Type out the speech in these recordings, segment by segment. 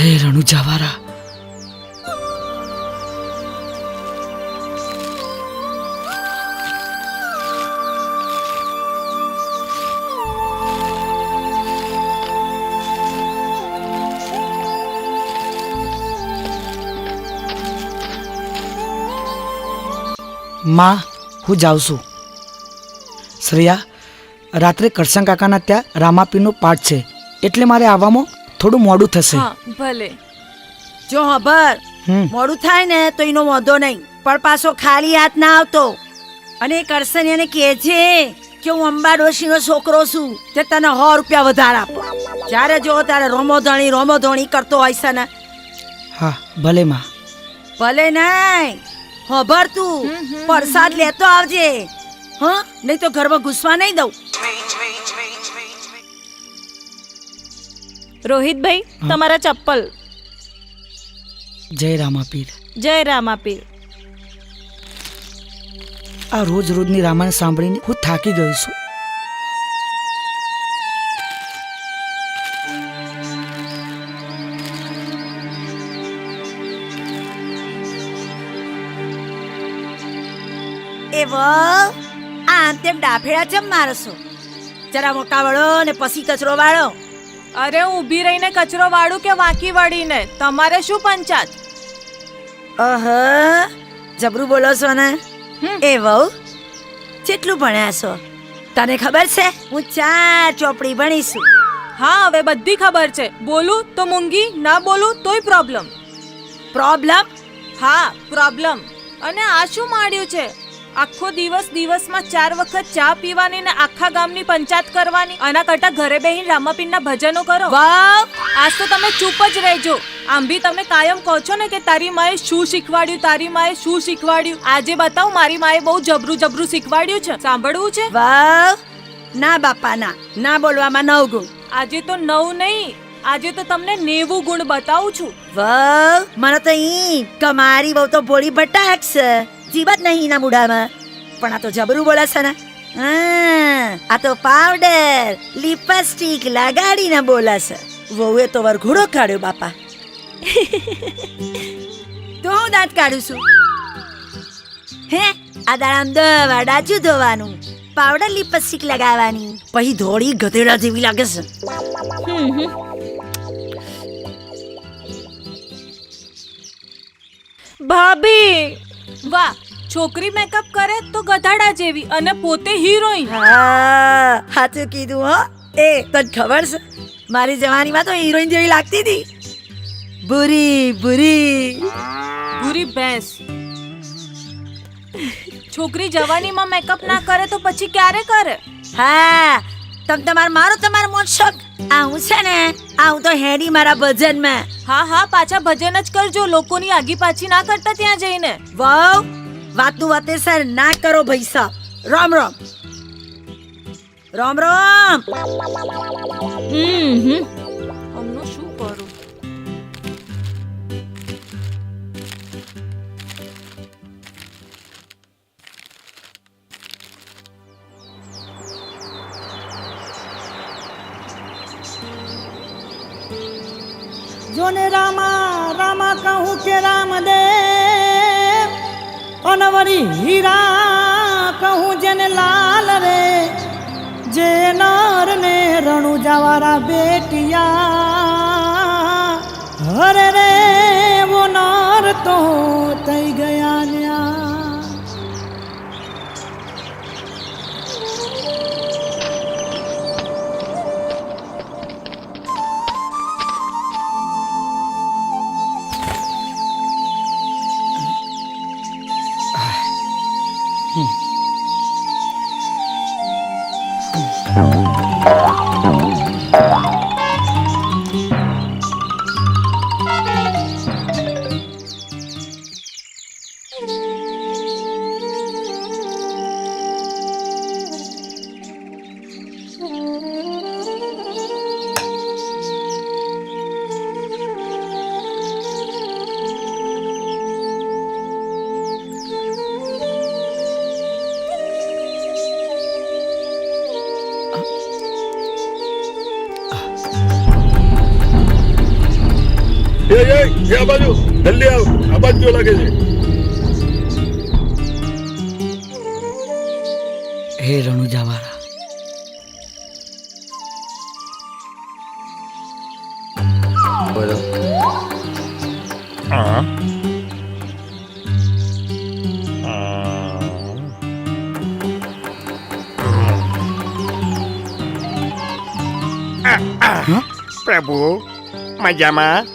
હે રણુ જવારા, માં હું જાઉં છું. શ્રેયા, રાત્રે કરશન કાકાના ત્યાં રામાપીરનો પાઠ છે, એટલે મારે આવવામાં થોડું મોડું થશે. હા ભલે. જો ખબર મોડું થાય ને તો એનો વાંધો નહીં, પણ પાછો ખાલી હાથ ના આવતો. અને કરશન એને કહે છે કે હું અંબા ડોશીનો છોકરો છું, તે તને 100 રૂપિયા વધારે આપો. જ્યારે જો ત્યારે રોમોધોણી કરતો હોય છે ને. હા ભલે માં. ભલે નહીં, ખબર તું પ્રસાદ લેતો આવજે, હા? નહીં તો ઘરમાં ઘૂસવા નહીં દઉં. રોહિતભાઈ, તમારા ચપ્પલ. જય રામાપીર. જય રામાપીર. આ રોજ રોજની રામાયણ સાંભળીને હું થાકી ગયો છું. એ આમ તેમ ડાફેડા ચમ મારો છો? જરા મોટા વળો ને પછી કચરો વાળો. અરે હું ઊભી રહીને કચરો વાળું કે વાંકી વળીને, તમારે શું પંચાત? જબરું બોલો છો ને. એ વહુ, કેટલું ભણ્યા છો? તને ખબર છે હું 4 ચોપડી ભણીશું. હા, હવે બધી ખબર છે. બોલું તો મૂંગી, ના બોલું તોય પ્રોબ્લેમ. પ્રોબ્લેમ? હા પ્રોબ્લેમ. અને આ શું માંડ્યું છે? આખો દિવસમાં 4 વખત ચા પીવાની ને આખા ગામની પંચાયત કરવાની. આના કરતા ઘરે બેહીને રામાપીરના ભજનો કરો. વાવ, આજ તો તમે ચૂપ જ રહેજો. આમ બી તમે કાયમ કહો છો ને કે તારી માએ શું શીખવાડ્યું, તારી માએ શું શીખવાડ્યું. આજે બતાવ, મારી માએ બહુ જબરું શીખવાડ્યું છે. સાંભળવું છે? વાવ, ના બાપા ના, ના બોલવામાં 9 ગુણ. આજે તો 9 નહીં, આજે તો તમને 90 ગુણ બતાવું છું. વાવ, મને તો તમારી બહુ તો ભોળી ભટાક છે, જીવત નહીં ના મુઢામાં. પણ આ તો જબરું બોલે છે ને. આ તો પાવડર લિપસ્ટિક લગાડીને બોલે છે. વહુએ તો વરઘોડો કાઢ્યો બાપા. તો હું દાંત કાઢું છું. હે, આ દાડામ દવા ડાચું ધોવાનું, પાવડર લિપસ્ટિક લગાવવાની, પછી ધોળી ગધેડા જેવી લાગે છે. ભાભી, વાહ, છોકરી મેકઅપ કરે તો ગધાડા જેવી અને પોતે હિરોઈન. હા, સાચું કીધું હો. એ તને ખબર છે મારી જવાનીમાં તો હિરોઈન જેવી લાગતી હતી. પૂરી ભેંસ. છોકરી જવાનીમાં મેકઅપ ના કરે તો પછી ક્યારે કરે? હા, તમારો મોજ શોખ. આ હું છે ને, આ હું તો હેડી મારા ભજનમાં. હા, પાછા ભજન જ કરજો, લોકોની આગી પાછી ના કરતા ત્યાં જઈને. વાવ, વાતનું વાતે સર ના કરો ભાઈ સાહેબ. રામ રામ. હમનું શું કરું? જોને રામા રામા કહું કે રામદેવ, અનવરી હીરા કહું જેને લાલ રે, જે નર ને રણુ જવારા બેટિયા, હરે રે વો નર તો થઈ ગયા ન્યા. એ આ બાજુ જલ્દી આવ, આ બાજુ લાગે છે. હે રણુજાવાળા, પ્રભુ મજામાં?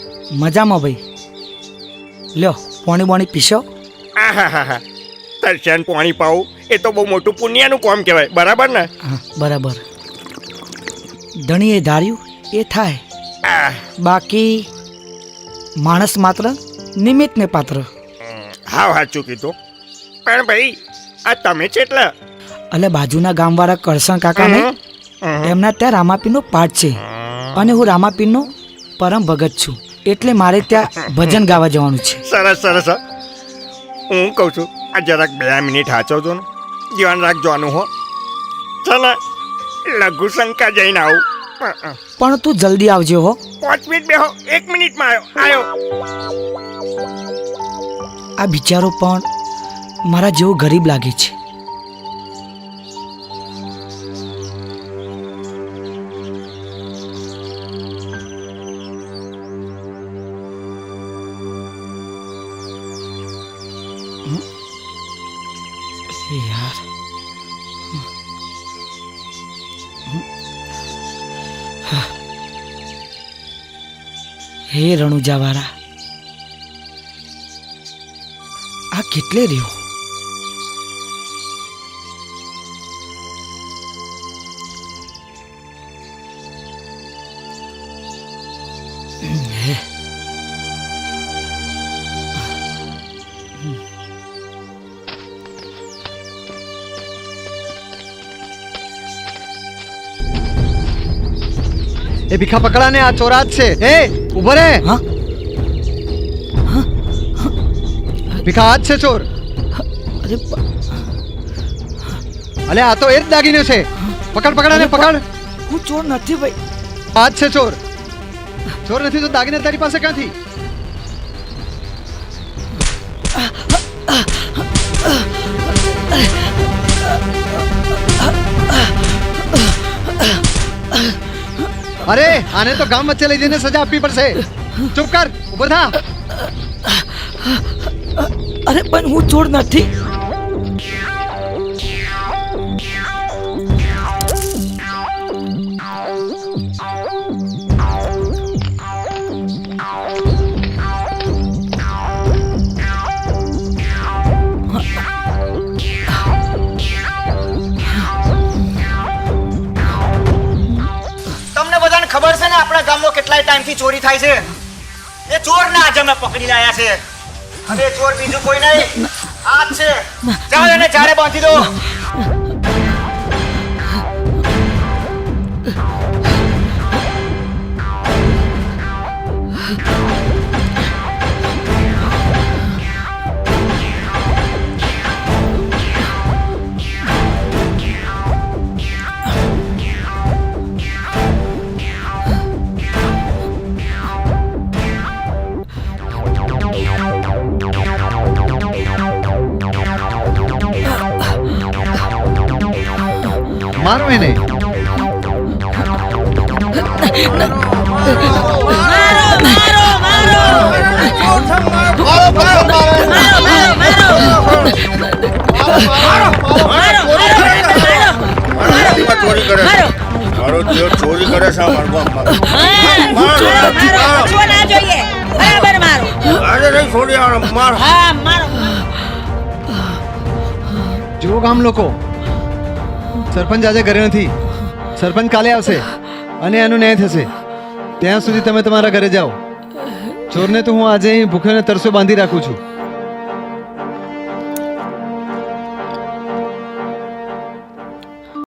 મજામાં ભાઈ. લ્યો પાણી બોણી પીશો. આહાહાહા. તરસ્યાન પાણી પાવું એ તો બહુ મોટું પુણ્યનું કામ કહેવાય, બરાબર ને? હા બરાબર. ધણીએ ધાર્યું એ થાય, આહ, બાકી માણસ માત્ર નિમિત્તને પાત્ર. હાવ સાચું કીધું. પણ ભાઈ આ તમે છે એટલે એટલે બાજુના ગામવાળા કરસણ કાકાને એમના ત્યાં રામાપીરનો પાઠ છે અને હું રામાપીરનો પરમ ભગત છું, એટલે મારે ત્યાં ભજન ગાવા જવાનું છે. સરસ સરસ. હું કહું છું આ જરાક 2 મિનિટ હાચવજો ને, ધ્યાન રાખજોનું હો. ચાલ લઘુ શંકા જઈને આવું. પણ તું જલ્દી આવજે હો. 5 મિનિટ બેહો, 1 મિનિટમાં આવ્યો. આ બિચારો પણ મારા જેવો ગરીબ લાગે છે. યાર હે રણુજાવાળા, આ કેટલે રહ્યો? એ ભીખા પકડા ને, આ ચોરા જ છે. એ ઉભો રે. હા ભીખા આ જ છે ચોર. અરે અલે આ તો એ જ દાગીનો છે. પકડ પકડા ને, પકડ. હું ચોર નથી ભાઈ. આ જ છે ચોર. ચોર નથી તો દાગીના તારી પાસે ક્યાંથી? અરે આને તો ગામ વચ્ચે લઈ જઈને સજા આપવી પડશે. ચૂપ કર, ઉભો થા. અરે પણ હું ચોર નથી. તમને બધાને ખબર છે ને આપણા ગામમાં કેટલાય ટાઈમથી ચોરી થાય છે? એ ચોર ના આજે અમે પકડી લાયા છે. અને એ ચોર બીજું કોઈ નહીં, આ જ છે. જાઓ એને ઝાડે બાંધી દો. મારો એને. ચોરી કરે છે. મારો દેવ ચોરી કરે છે. આજે નહીં છોડી આવવાનો. માર. જુઓ ગામ લોકો, સરપંચ આજે ઘરે નથી. સરપંચ કાલે આવશે અને એનો ન્યાય થશે. ત્યાં સુધી તમે તમારા ઘરે જાઓ. ચોરને તો હું આજે અહીં ભૂખ્યો ને તરસો બાંધી રાખું છું.